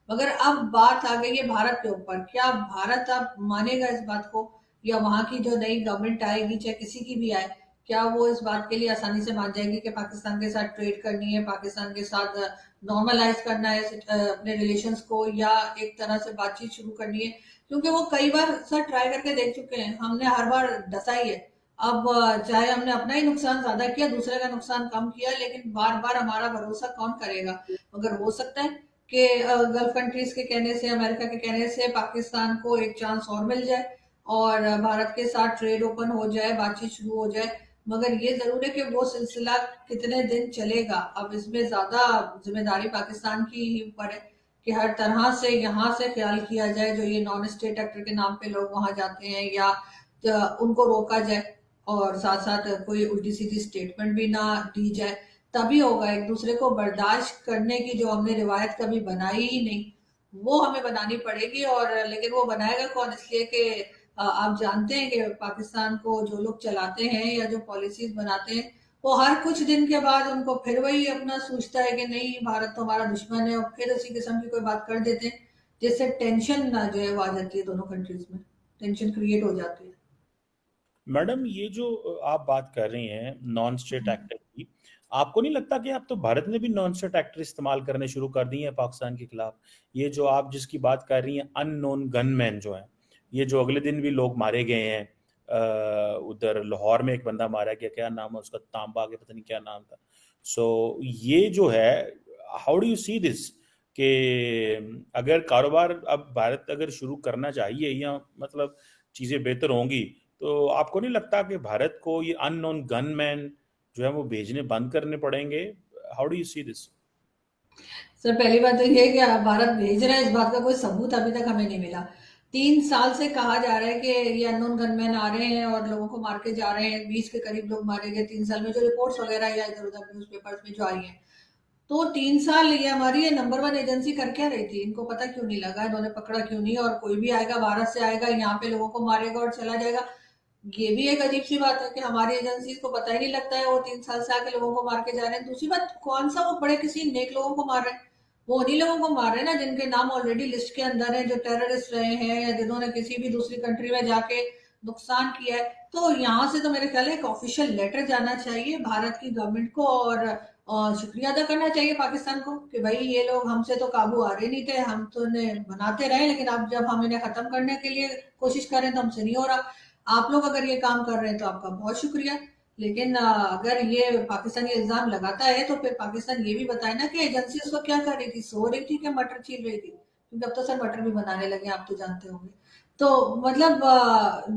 मगर अब बात आ गई है भारत के ऊपर, क्या भारत अब मानेगा इस बात को, या वहां की जो नई गवर्नमेंट आएगी चाहे किसी की भी आए, क्या वो इस बात के लिए आसानी से मान जाएगी कि पाकिस्तान के साथ ट्रेड करनी है, पाकिस्तान के साथ नॉर्मलाइज करना है अपने रिलेशंस को, या एक तरह से बातचीत शुरू करनी है। क्योंकि वो कई बार सर ट्राई करके देख चुके हैं, हमने हर बार डसा ही है। अब चाहे हमने अपना ही नुकसान ज्यादा किया, दूसरे का नुकसान कम किया, लेकिन बार बार हमारा भरोसा कौन करेगा। मगर हो सकता है कि गल्फ कंट्रीज के कहने से, अमेरिका के कहने से पाकिस्तान को एक चांस और मिल जाए और भारत के साथ ट्रेड ओपन हो जाए, बातचीत शुरू हो जाए। मगर ये जरूर है कि वो सिलसिला कितने दिन चलेगा, अब इसमें ज्यादा जिम्मेदारी पाकिस्तान की ही ऊपर है कि हर तरह से यहाँ से ख्याल किया जाए, जो ये नॉन स्टेट एक्टर के नाम पे लोग वहां जाते हैं, या उनको रोका जाए, और साथ साथ कोई उल्टी सीधी स्टेटमेंट भी ना दी जाए। तभी होगा, एक दूसरे को बर्दाश्त करने की जो हमने रिवायत कभी बनाई ही नहीं, वो हमें बनानी पड़ेगी। और लेकिन वो बनाएगा कौन, इसलिए कि आप जानते हैं कि पाकिस्तान को जो लोग चलाते हैं या जो पॉलिसीज बनाते हैं, वो हर कुछ दिन के बाद उनको फिर वही अपना सोचता है कि नहीं भारत तो हमारा दुश्मन है, और फिर उसी किस्म की कोई बात कर देते हैं, जिससे टेंशन ना जो है वो आ जाती है, दोनों कंट्रीज में टेंशन क्रिएट हो जाती है। मैडम, ये जो आप बात कर रही हैं नॉन स्टेट एक्टर की, आपको नहीं लगता कि अब तो भारत ने भी नॉन स्टेट एक्टर इस्तेमाल करने शुरू कर दिए हैं पाकिस्तान के खिलाफ? ये जो आप जिसकी बात कर रही हैं, अननोन गनमैन जो हैं, ये जो अगले दिन भी लोग मारे गए हैं, उधर लाहौर में एक बंदा मारा गया, क्या नाम है उसका, तांबा के पता नहीं क्या नाम था। सो ये जो है, how do you see this, कि अगर कारोबार अब भारत अगर शुरू करना चाहिए, या मतलब चीज़ें बेहतर होंगी, तो आपको नहीं लगता कि भारत को ये अननोन गनमैन जो है वो भेजने बंद करने पड़ेंगे? How do you see this? Sir पहली बात तो ये है कि भारत भेज रहा है, इस बात का कोई सबूत अभी तक हमें नहीं मिला। 3 साल से कहा जा रहा है कि ये अननोन गनमैन आ रहे हैं और लोगों को मार के जा रहे हैं, 20 के करीब लोग मारे गए 3 साल में, जो रिपोर्ट्स वगैरह या इधर उधर न्यूज़पेपर्स में जो आई हैं। तो 3 साल ये हमारी ये नंबर वन एजेंसी कर क्या रही थी, इनको पता क्यों नहीं लगा, इन्होंने पकड़ा क्यों नहीं, और कोई भी आएगा भारत से आएगा यहाँ पे लोगों को मारेगा और चला जाएगा। ये भी एक अजीब सी बात है कि हमारी एजेंसी को पता ही नहीं लगता है, वो 3 साल से आके लोगों को मार के जा रहे हैं। दूसरी बात, कौन सा वो बड़े किसी नेक लोगों को मार रहे हैं, वो उन्हीं लोगों को मार रहे हैं ना जिनके नाम ऑलरेडी लिस्ट के अंदर है, जो टेररिस्ट रहे हैं या जिन्होंने किसी भी दूसरी कंट्री में जाके नुकसान किया है। तो यहाँ से तो मेरे ख्याल है एक ऑफिशियल लेटर जाना चाहिए भारत की गवर्नमेंट को, और शुक्रिया अदा करना चाहिए पाकिस्तान को कि भाई ये लोग हमसे तो काबू आ रहे नहीं थे, हम तो इन्हें बनाते रहे, लेकिन अब जब हम इन्हें खत्म करने के लिए कोशिश करें तो हमसे नहीं हो रहा। आप लोग अगर ये काम कर रहे हैं तो आपका बहुत शुक्रिया। लेकिन अगर ये पाकिस्तान ये इल्जाम लगाता है तो फिर पाकिस्तान ये भी बताए ना कि एजेंसी उसको क्या कर रही थी, सो रही थी कि मटर छील रही थी, क्योंकि अब तो सर मटर भी बनाने लगे आप तो जानते होंगे। तो मतलब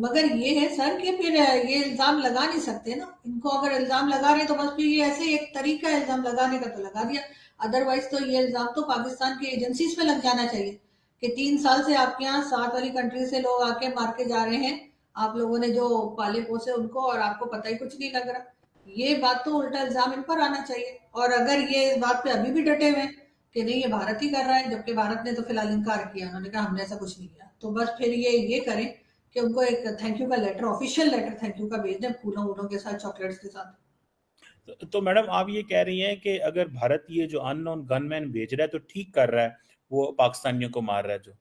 मगर ये है सर कि फिर ये इल्जाम लगा नहीं सकते ना, इनको अगर इल्जाम लगा रहे हैं तो बस फिर ये ऐसे एक तरीका है इल्जाम लगाने का, तो लगा दिया। अदरवाइज तो ये इल्जाम तो पाकिस्तान की एजेंसीज पे लग जाना चाहिए कि 3 साल से आपके यहाँ साथ वाली कंट्री से लोग आके मार के जा रहे हैं, आप लोगों ने जो पाले पोसे उनको, और आपको पता ही कुछ नहीं लग रहा। ये बात तो उल्टा इल्जाम इन पर आना चाहिए। और अगर ये इस बात पे अभी भी डटे हुए हैं कि नहीं ये भारत ही कर रहा है, जबकि भारत ने तो फिलहाल इनकार किया, उन्होंने कहा हमने ऐसा कुछ नहीं किया, तो बस फिर ये करें कि उनको एक थैंक यू का letter, official letter thank you का भेज दें, फूलों वूलों के साथ, चॉकलेट्स के साथ। तो मैडम, आप ये कह रही हैं कि अगर भारत ये जो अननोन गनमैन भेज रहा है तो ठीक कर रहा है, वो पाकिस्तानियों को मार रहा है जो?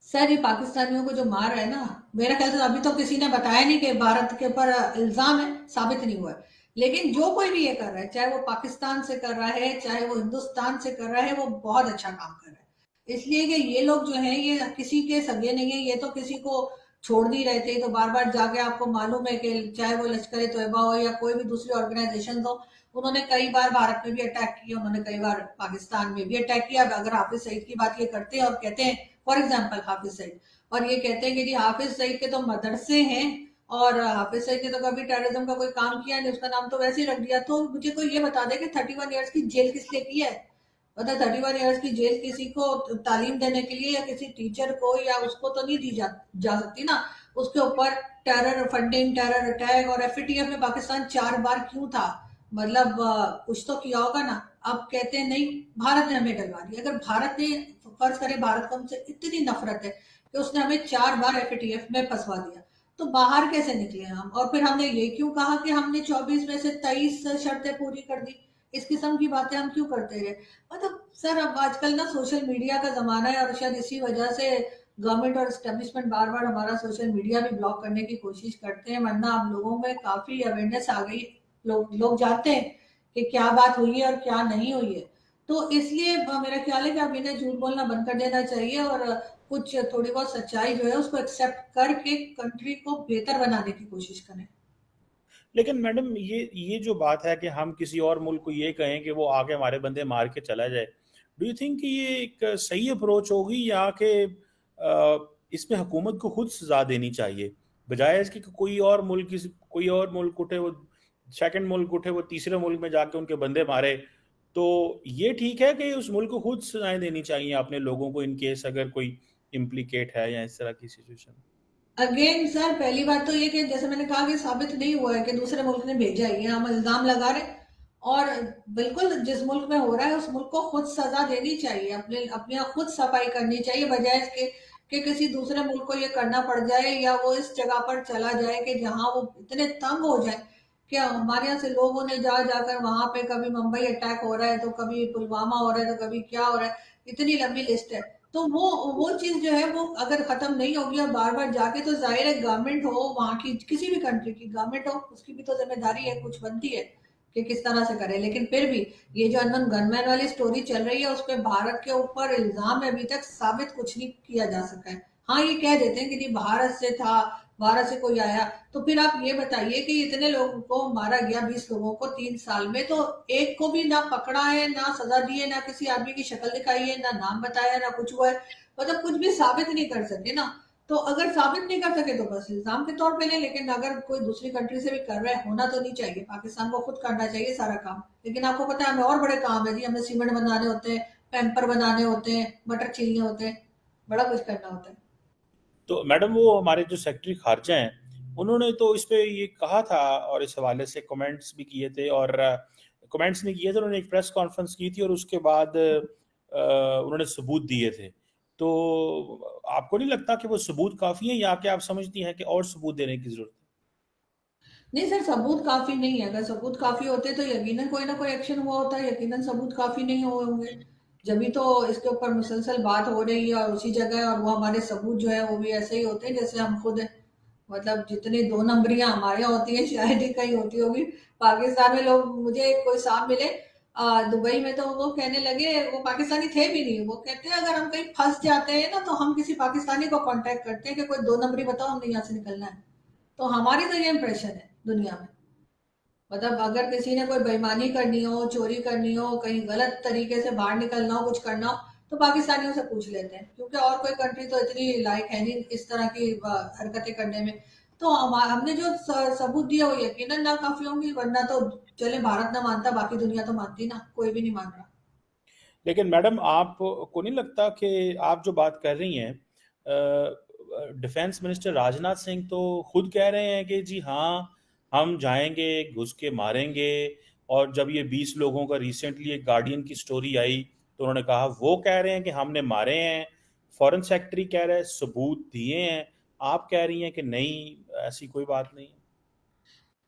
सर ये पाकिस्तानियों को जो मार रहा है ना, मेरा ख्याल से अभी तो किसी ने बताया नहीं कि भारत के ऊपर इल्जाम है, साबित नहीं हुआ है। लेकिन जो कोई भी ये कर रहा है, चाहे वो पाकिस्तान से कर रहा है चाहे वो हिंदुस्तान से कर रहा है, वो बहुत अच्छा काम कर रहा है। इसलिए कि ये लोग जो हैं ये किसी के सगे नहीं है, ये तो किसी को छोड़ नहीं रहे थे, तो बार बार जाके आपको मालूम है कि चाहे वो लश्कर तैयबा हो या कोई भी दूसरी ऑर्गेनाइजेशन हो, उन्होंने कई बार भारत में भी अटैक किया, उन्होंने कई बार पाकिस्तान में भी अटैक किया। अगर हाफिज सईद की बात ये करते हैं और कहते हैं, फॉर एग्जाम्पल हाफिज सईद, और ये कहते हैं कि जी हाफिज सईद के तो मदरसे हैं, और हाफिज सईद ने तो कभी टेररिज्म का कोई काम किया नहीं, उसका नाम तो वैसे ही रख दिया, तो मुझे कोई ये बता दे कि 31 ईयर्स की जेल किस लिए की है। मतलब 31 ईयर्स की जेल किसी को तालीम देने के लिए, या किसी टीचर को या उसको तो नहीं दी जा सकती ना। उसके ऊपर टेरर फंडिंग, टेरर अटैक, और एफएटीएफ में पाकिस्तान 4 बार क्यों था, मतलब कुछ तो किया होगा ना। अब कहते हैं नहीं भारत ने हमें डलवा दिया, अगर भारत ने, फर्ज करें भारत को हमसे इतनी नफरत है कि उसने हमें 4 बार एफएटीएफ में फंसवा दिया, तो बाहर कैसे निकले हम। और फिर हमने ये क्यों कहा कि हमने 24 में से 23 शर्तें पूरी कर दी, इस किस्म की बातें हम क्यों करते रहे। मतलब सर अब आजकल ना सोशल मीडिया का ज़माना है और शायद इसी वजह से गवर्नमेंट और एस्टेब्लिशमेंट बार-बार हमारा सोशल मीडिया भी ब्लॉक करने की कोशिश करते हैं, वरना अब लोगों में काफ़ी अवेयरनेस आ गई। लोग जानते हैं कि क्या बात हुई है और क्या नहीं हुई है। तो इसलिए मेरा ख्याल है कि अब इन्हें झूठ बोलना बंद कर देना चाहिए और कुछ थोड़ी बहुत सच्चाई जो है उसको एक्सेप्ट करके कंट्री को बेहतर बनाने की कोशिश करें। लेकिन मैडम ये जो बात है कि हम किसी और मुल्क को ये कहें कि वो आके हमारे बंदे मार के चला जाए, डू यू थिंक कि ये एक सही अप्रोच होगी या कि इसमें हुकूमत को खुद सजा देनी चाहिए बजाय इसके कि कोई और मुल्क उठे वो सेकंड मुल्क उठे वो तीसरे मुल्क में जाके उनके बंदे मारे? तो ये ठीक है कि उस मुल्क को खुद सजाएं देनी चाहिए अपने लोगों को इन केस अगर कोई इम्प्लीकेट है या इस तरह की सिचुएशन? अगेन सर पहली बात तो ये कि जैसे मैंने कहा कि साबित नहीं हुआ है कि दूसरे मुल्क ने भेजा है, ये हम इल्जाम लगा रहे हैं। और बिल्कुल जिस मुल्क में हो रहा है उस मुल्क को खुद सजा देनी चाहिए, अपने यहाँ खुद सफाई करनी चाहिए बजाय इसके कि किसी दूसरे मुल्क को ये करना पड़ जाए या वो इस जगह पर चला जाए कि जहां वो इतने तंग हो जाए कि हमारे यहाँ से लोगों ने जा जाकर वहां पे कभी मुंबई अटैक हो रहा है तो कभी पुलवामा हो रहा है तो कभी क्या हो रहा है, इतनी लंबी लिस्ट है। तो वो चीज जो है वो अगर खत्म नहीं होगी और बार बार जाके, तो जाहिर है गवर्नमेंट हो वहां की किसी भी कंट्री की गवर्नमेंट हो उसकी भी तो जिम्मेदारी है, कुछ बनती है कि किस तरह से करे। लेकिन फिर भी ये जो अननोन गनमैन वाली स्टोरी चल रही है उस पर भारत के ऊपर इल्जाम है, अभी तक साबित कुछ नहीं किया जा सका है। हाँ ये कह देते हैं कि नहीं भारत से था, भारत से कोई आया। तो फिर आप ये बताइए कि इतने लोगों को मारा गया, 20 लोगों को 3 साल में, तो एक को भी ना पकड़ा है, ना सजा दी है, ना किसी आदमी की शक्ल दिखाई है, ना नाम बताया, ना कुछ हुआ है। मतलब कुछ भी साबित नहीं कर सके ना। तो अगर साबित नहीं कर सके तो बस इल्जाम के तौर पे लें, लेकिन अगर कोई दूसरी कंट्री से भी कर रहा है, होना तो नहीं चाहिए, पाकिस्तान को खुद करना चाहिए सारा काम। लेकिन आपको पता है हमें और बड़े काम है जी, हमें सीमेंट बनाने होते हैं, पैम्पर बनाने होते हैं, मटर छीलने होते हैं, बड़ा कुछ करना होता है। तो मैडम वो हमारे जो सेक्रेटरी खारजा हैं उन्होंने तो इस पे ये कहा था और इस हवाले से कमेंट्स भी किए थे और कमेंट्स नहीं किए थे, उन्होंने एक प्रेस कॉन्फ्रेंस की थी और उसके बाद उन्होंने सबूत दिए थे। तो आपको नहीं लगता कि वो सबूत काफ़ी है या कि आप समझती हैं कि और सबूत देने की ज़रूरत नहीं सर, सबूत काफी नहीं है। अगर सबूत काफी होते तो यकीनन कोई ना कोई एक्शन हुआ होता है, यकीनन सबूत काफी नहीं हुए होंगे। जभी तो इसके ऊपर मुसलसल बात हो रही है और उसी जगह, और वो हमारे सबूत जो है वो भी ऐसे ही होते हैं जैसे हम खुद हैं। मतलब जितनी दो नंबरियां हमारे यहाँ होती है शायद ही कहीं होती होगी पाकिस्तान में। लोग, मुझे कोई साहब मिले दुबई में, तो वो कहने लगे, वो पाकिस्तानी थे भी नहीं, वो कहते हैं अगर हम कहीं फंस जाते हैं ना तो हम किसी पाकिस्तानी को कांटेक्ट करते हैं कि कोई दो नंबरी बताओ, हमने यहाँ से निकलना है। तो हमारी तो ये इंप्रेशन है दुनिया में। मतलब अगर किसी ने कोई बेईमानी करनी हो, चोरी करनी हो, कहीं गलत तरीके से बाहर निकलना हो, कुछ करना हो, तो पाकिस्तानियों से पूछ लेते हैं, क्योंकि और कोई कंट्री तो इतनी लायक है नहीं इस तरह की हरकतें करने में। तो हमने जो सबूत दिया वो यकीनन ना काफी होंगी, वरना तो चले भारत ना मानता, बाकी दुनिया तो मानती ना, कोई भी नहीं मान रहा। लेकिन मैडम आपको नहीं लगता कि आप जो बात कर रही हैं, डिफेंस मिनिस्टर राजनाथ सिंह तो खुद कह रहे हैं कि जी हाँ हम जाएंगे घुस के मारेंगे। और जब ये 20 लोगों का रिसेंटली एक गार्डियन की स्टोरी आई तो उन्होंने कहा वो कह रहे हैं कि हमने मारे हैं, फॉरेन सेक्रेटरी कह रहे हैं सबूत दिए हैं, आप कह रही हैं कि नहीं ऐसी कोई बात नहीं है।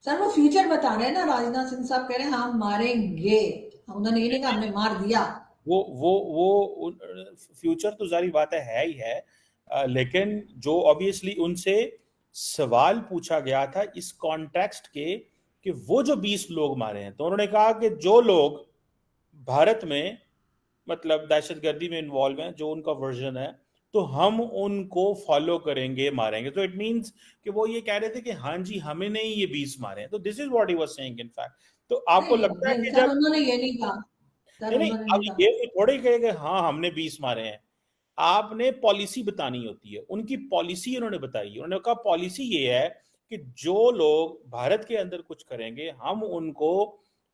सर वो फ्यूचर बता रहे हैं ना, राजनाथ सिंह साहब कह रहे हैं हम मारेंगे, उन्होंने ये नहीं कहा हमने मार दिया। वो फ्यूचर तो जारी बात है ही है। लेकिन जो ऑब्वियसली उनसे सवाल पूछा गया था इस कॉन्टेक्स्ट के कि वो जो 20 लोग मारे हैं तो उन्होंने कहा कि जो लोग भारत में मतलब दहशतगर्दी में इन्वॉल्व हैं जो उनका वर्जन है तो हम उनको फॉलो करेंगे मारेंगे। तो इट मींस कि वो ये कह रहे थे कि हाँ जी हमें नहीं ये 20 मारे हैं। तो this is what he was saying in fact. तो आपको नहीं लगता है नहीं कि सर, जब उन्होंने ये नहीं कहा। सर नहीं नहीं उन्होंने अब नहीं कहा। ये थोड़े कहेगा हाँ हमने 20 मारे हैं, आपने पॉलिसी बतानी होती है। उनकी पॉलिसी उन्होंने बताई, उन्होंने कहा पॉलिसी ये है कि जो लोग भारत के अंदर कुछ करेंगे हम उनको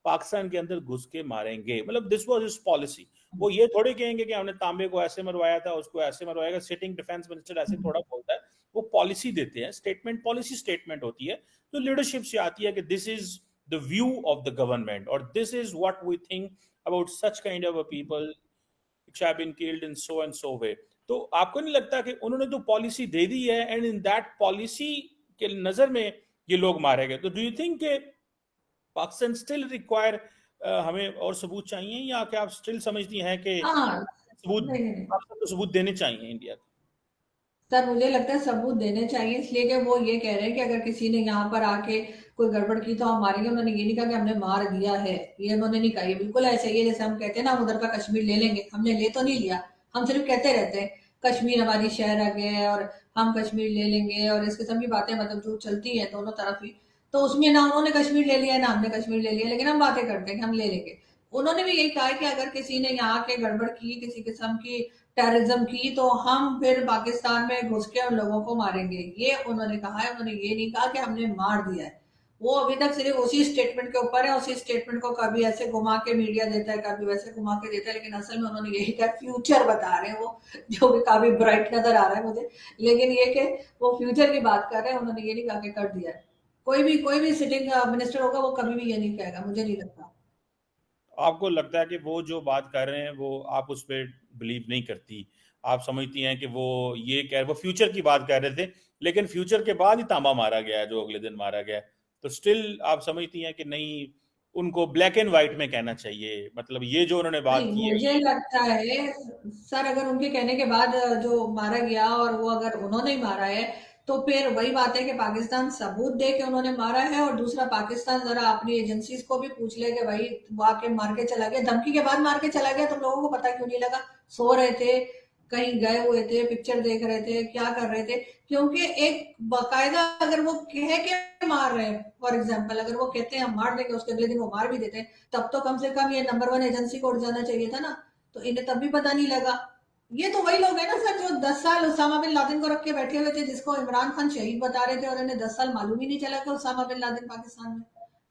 पाकिस्तान के अंदर घुस के मारेंगे। मतलब दिस वाज हिज पॉलिसी। वो ये थोड़े कहेंगे कि हमने तांबे को ऐसे मरवाया था उसको ऐसे मरवाएगा, सिटिंग डिफेंस मिनिस्टर ऐसे थोड़ा बोलता है। वो पॉलिसी देते हैं, स्टेटमेंट पॉलिसी स्टेटमेंट होती है जो लीडरशिप से आती है कि this is the view of the government और this is what we think about such kind of a people which have been killed in so and so way। तो आपको नहीं लगता कि उन्होंने तो पॉलिसी दे दी है एंड इन दैट पॉलिसी के नजर में ये लोग मारे गए? तो do you think Pakistan still require हमें और सबूत चाहिए, या क्या आप स्टिल समझती हैं कि हाँ, सबूत, नहीं, नहीं, नहीं। आपको सबूत देने चाहिए इंडिया को? सर मुझे लगता है सबूत देने चाहिए, इसलिए कि वो ये कह रहे हैं कि अगर किसी ने यहाँ पर आके कोई गड़बड़ की तो हम मारेंगे। उन्होंने ये नहीं कहा कि हमने मार दिया है, ये उन्होंने नहीं कहा। ये बिल्कुल ऐसा ही है जैसे हम कहते हैं ना हम उधर का कश्मीर ले लेंगे, हमने ले तो नहीं लिया, हम सिर्फ कहते रहते हैं कश्मीर हमारी शहर आ गया है और हम कश्मीर ले लेंगे, और इस किस्म की बातें मतलब जो चलती है दोनों तरफ ही। तो उसमें ना उन्होंने कश्मीर ले लिया है ना हमने कश्मीर ले लिया, लेकिन हम बातें करते हैं कि हम ले लेंगे। उन्होंने भी यही कहा है कि अगर किसी ने यहाँ के गड़बड़ की, किसी किस्म की टेररिज्म की, तो हम फिर पाकिस्तान में घुस के उन लोगों को मारेंगे, ये उन्होंने कहा है। उन्होंने ये नहीं कहा कि हमने मार दिया है। वो अभी तक सिर्फ उसी स्टेटमेंट के ऊपर है, उसी स्टेटमेंट को कभी ऐसे घुमा के मीडिया देता है, कभी वैसे घुमा के देता है, लेकिन असल में उन्होंने यही कहा। फ्यूचर बता रहे हैं वो, जो भी काफी ब्राइट नजर आ रहा है मुझे, लेकिन ये कि वो फ्यूचर की बात कर रहे हैं। उन्होंने ये नहीं कहा कि कर दिया है। कोई भी सिटिंग मिनिस्टर होगा वो कभी भी ये नहीं कहेगा, मुझे नहीं लगता। आपको लगता है कि वो जो बात कर रहे हैं वो आप उस पर बिलीव नहीं करती? आप समझती हैं कि वो ये कह वो फ्यूचर की बात कर रहे थे, लेकिन फ्यूचर के बाद ही तांबा मारा गया है, जो अगले दिन मारा गया है। तो स्टिल आप समझती हैं कि नहीं, उनको ब्लैक एंड व्हाइट में कहना चाहिए, मतलब ये जो उन्होंने बात नहीं, की है मुझे ये। लगता है सर, अगर उनके कहने के बाद जो मारा गया और वो अगर उन्होंने ही मारा है, तो फिर वही बात है कि पाकिस्तान सबूत दे के उन्होंने मारा है, और दूसरा पाकिस्तान जरा अपनी एजेंसीज को भी पूछ ले कि भाई वो आके मार के चला गया, धमकी के बाद मार के चला गया, तुम लोगों को पता क्यों नहीं लगा? सो रहे थे, कहीं गए हुए थे, पिक्चर देख रहे थे, क्या कर रहे थे? क्योंकि एक बाकायदा अगर वो कह के मार रहे हैं, फॉर एग्जाम्पल अगर वो कहते हैं हम मार देंगे, उसके अगले दिन वो मार भी देते हैं, तब तो कम से कम ये नंबर वन एजेंसी को उठ जाना चाहिए था ना। तो इन्हें तब भी पता नहीं लगा। ये तो वही लोग हैं ना सर, जो 10 साल उसामा बिन लादेन को रख के बैठे हुए थे, जिसको इमरान खान शहीद बता रहे थे, और इन्हें 10 साल मालूम ही नहीं चला कि उसामा बिन लादेन पाकिस्तान में।